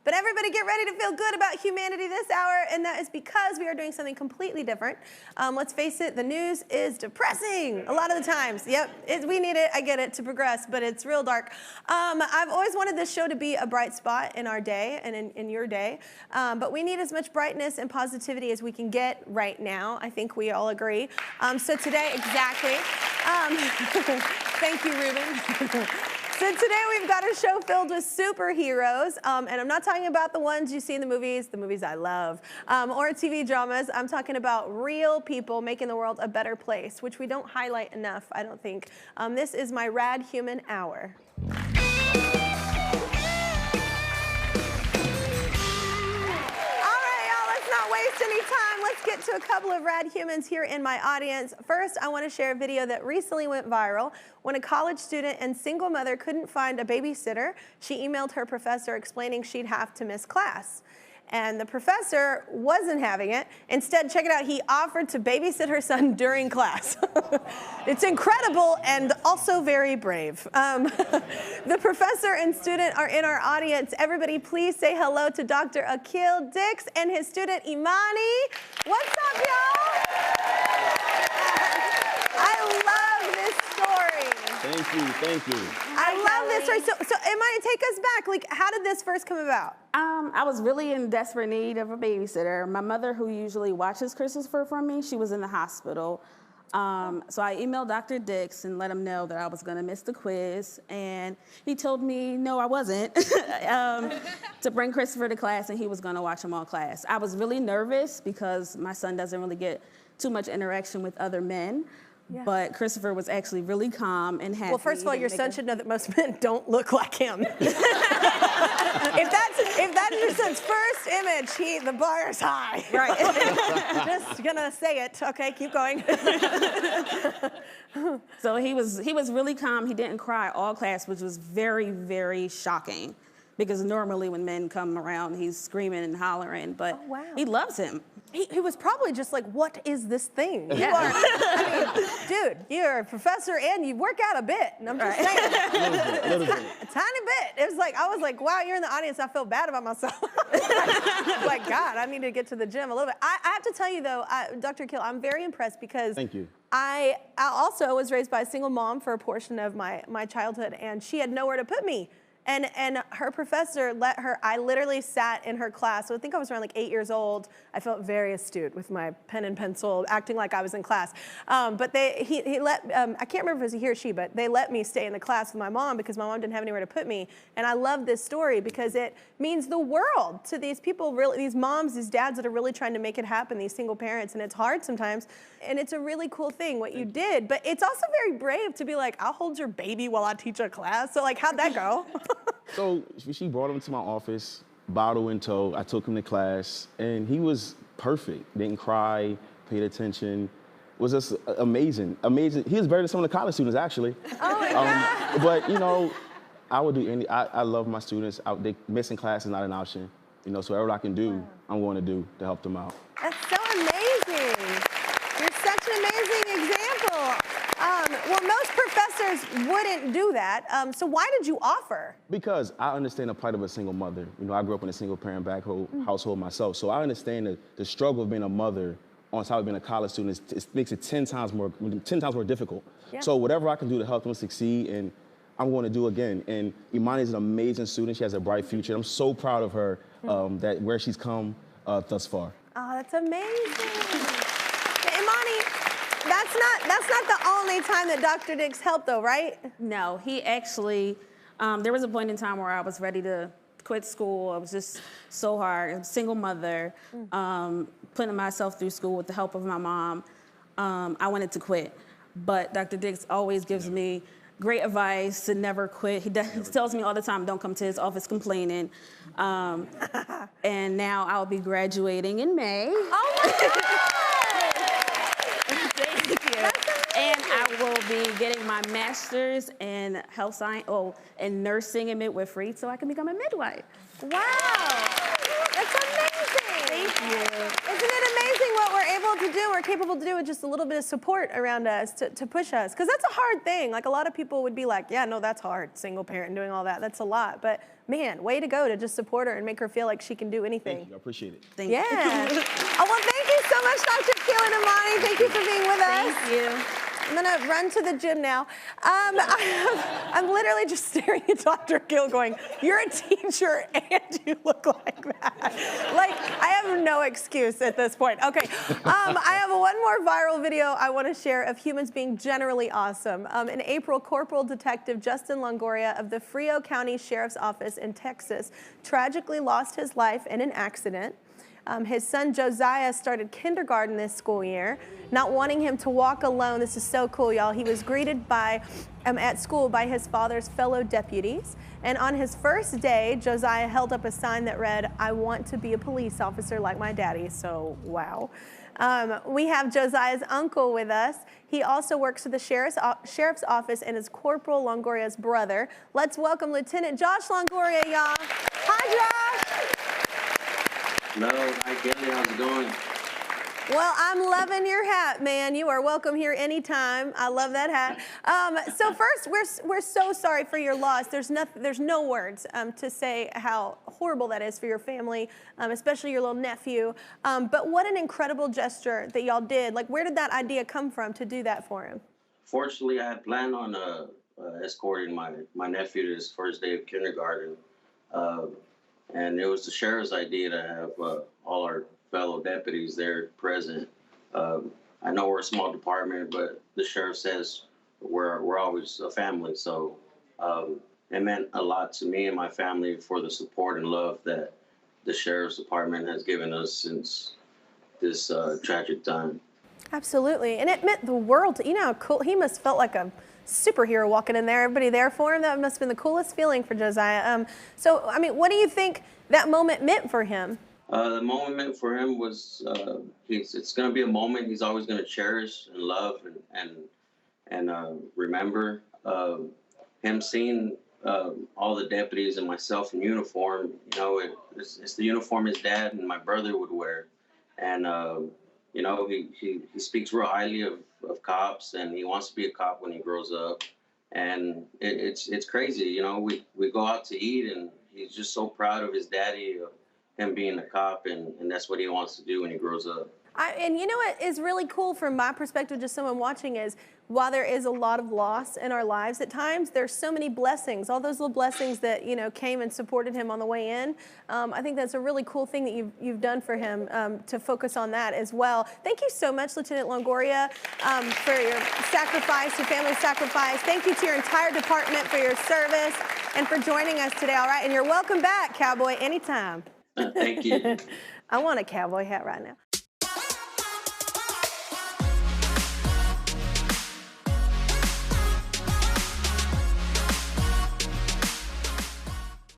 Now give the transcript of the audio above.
But everybody get ready to feel good about humanity this hour, and that is because we are doing something completely different. Let's face it, the news is depressing a lot of the times. Yep, we need it, I get it, to progress, but it's real dark. I've always wanted this show to be a bright spot in our day and in your day, but we need as much brightness and positivity as we can get right now. I think we all agree. So today, exactly. Thank you, Ruben. So today we've got a show filled with superheroes, and I'm not talking about the ones you see in the movies I love, or TV dramas. I'm talking about real people making the world a better place, which we don't highlight enough, I don't think. This is my Rad Human Hour. Waste any time. Let's get to a couple of rad humans here in my audience. First, I want to share a video that recently went viral. When a college student and single mother couldn't find a babysitter, she emailed her professor explaining she'd have to miss class. And the professor wasn't having it. Instead, check it out, he offered to babysit her son during class. It's incredible and also very brave. The professor and student are in our audience. Everybody, please say hello to Dr. Akil Dix and his student Imani. What's up, y'all? I love this story. Thank you, thank you. I love this story. So Imani, take us back. Like, how did this first come about? I was really in desperate need of a babysitter. My mother, who usually watches Christopher for me, she was in the hospital. So I emailed Dr. Dix and let him know that I was gonna miss the quiz. And he told me, no, I wasn't, to bring Christopher to class and he was gonna watch him all class. I was really nervous because my son doesn't really get too much interaction with other men. Yeah. But Christopher was actually really calm and happy. Well, first of all, your son should know that most men don't look like him. If that's your son's first image, the bar is high. Right. Just gonna say it. Okay, keep going. So he was really calm. He didn't cry all class, which was very, very shocking. Because normally when men come around, he's screaming and hollering, but he loves him. He was probably just like, what is this thing? Yeah. You are, I mean, dude, you're a professor and you work out a bit. And I'm just saying, a tiny bit. It was like, I was like, wow, you're in the audience. I feel bad about myself. Like, God, I need to get to the gym a little bit. I have to tell you though, Dr. Akil, I'm very impressed because thank you. I also was raised by a single mom for a portion of my childhood, and she had nowhere to put me. And her professor let her, I literally sat in her class, so I think I was around like 8 years old. I felt very astute with my pen and pencil, acting like I was in class. But he let, I can't remember if it was he or she, but they let me stay in the class with my mom because my mom didn't have anywhere to put me. And I love this story because it means the world to these people, really, these moms, these dads that are really trying to make it happen, these single parents, and it's hard sometimes. And it's a really cool thing, what you did. But it's also very brave to be like, I'll hold your baby while I teach a class. So like, how'd that go? So she brought him to my office, bottle in tow. I took him to class, and he was perfect. Didn't cry, paid attention. Was just amazing, amazing. He was better than some of the college students, actually. Oh my God. But you know, I would do any. I love my students. Missing class is not an option. You know, so whatever I can do, I'm going to do to help them out. That's so amazing. You're such an amazing example. Well, most professors wouldn't do that. So why did you offer? Because I understand the plight of a single mother. You know, I grew up in a single parent household myself. So I understand the struggle of being a mother on top of being a college student. It makes it 10 times more difficult. Yeah. So whatever I can do to help them succeed, and I'm going to do again. And Imani is an amazing student. She has a bright future. I'm so proud of her that where she's come thus far. Oh, that's amazing. Imani, that's not the only time that Dr. Dix helped though, right? No, he actually, there was a point in time where I was ready to quit school. It was just so hard. I'm a single mother, putting myself through school with the help of my mom. I wanted to quit, but Dr. Dix always gives me great advice to never quit. He tells me all the time, don't come to his office complaining. And now I'll be graduating in May. Oh my God! Thank you. And I will be getting my master's in health science, in nursing and midwifery, so I can become a midwife. Wow, that's amazing. Thank you. Isn't it amazing what we're able to do, we're capable to do with just a little bit of support around us to push us? Because that's a hard thing. Like a lot of people would be like, yeah, no, that's hard, single parent doing all that, that's a lot. But man, way to go to just support her and make her feel like she can do anything. Thank you. I appreciate it. Thank Yeah. Oh, well, thank you so much, Dr. Keelan Imani. Thank you for being with us. Thank you. I'm gonna run to the gym now. I'm literally just staring at Dr. Gill going, you're a teacher and you look like that. Like, I have no excuse at this point. Okay, I have one more viral video I wanna share of humans being generally awesome. In April, Corporal Detective Justin Longoria of the Frio County Sheriff's Office in Texas tragically lost his life in an accident. His son Josiah started kindergarten this school year, not wanting him to walk alone. This is so cool, y'all. He was greeted at school by his father's fellow deputies. And on his first day, Josiah held up a sign that read, "I want to be a police officer like my daddy." So, wow. We have Josiah's uncle with us. He also works for the sheriff's office and is Corporal Longoria's brother. Let's welcome Lieutenant Josh Longoria, y'all. Hi, Josh. Hello, hi Kelly, how's it going? Well, I'm loving your hat, man. You are welcome here anytime. I love that hat. So first, we're so sorry for your loss. There's no words to say how horrible that is for your family, especially your little nephew. But what an incredible gesture that y'all did. Like, where did that idea come from to do that for him? Fortunately, I had planned on escorting my nephew to his first day of kindergarten. And it was the sheriff's idea to have all our fellow deputies there present. I know we're a small department, but the sheriff says we're always a family. So it meant a lot to me and my family for the support and love that the sheriff's department has given us since this tragic time. Absolutely, and it meant the world to, you know how cool, he must have felt like a superhero walking in there, everybody there for him. That must have been the coolest feeling for Josiah. So, I mean, what do you think that moment meant for him? The moment meant for him was it's going to be a moment he's always going to cherish and love and remember. Him seeing all the deputies and myself in uniform, you know, it's the uniform his dad and my brother would wear. And you know, he speaks real highly of cops, and he wants to be a cop when he grows up. And it's crazy, you know, we go out to eat, and he's just so proud of his daddy, of him being a cop, and that's what he wants to do when he grows up. And you know what is really cool from my perspective, just someone watching, is while there is a lot of loss in our lives at times, there's so many blessings, all those little blessings that, you know, came and supported him on the way in. I think that's a really cool thing that you've done for him, to focus on that as well. Thank you so much, Lieutenant Longoria, for your sacrifice, your family's sacrifice. Thank you to your entire department for your service and for joining us today, all right? And you're welcome back, Cowboy, anytime. Thank you. I want a cowboy hat right now.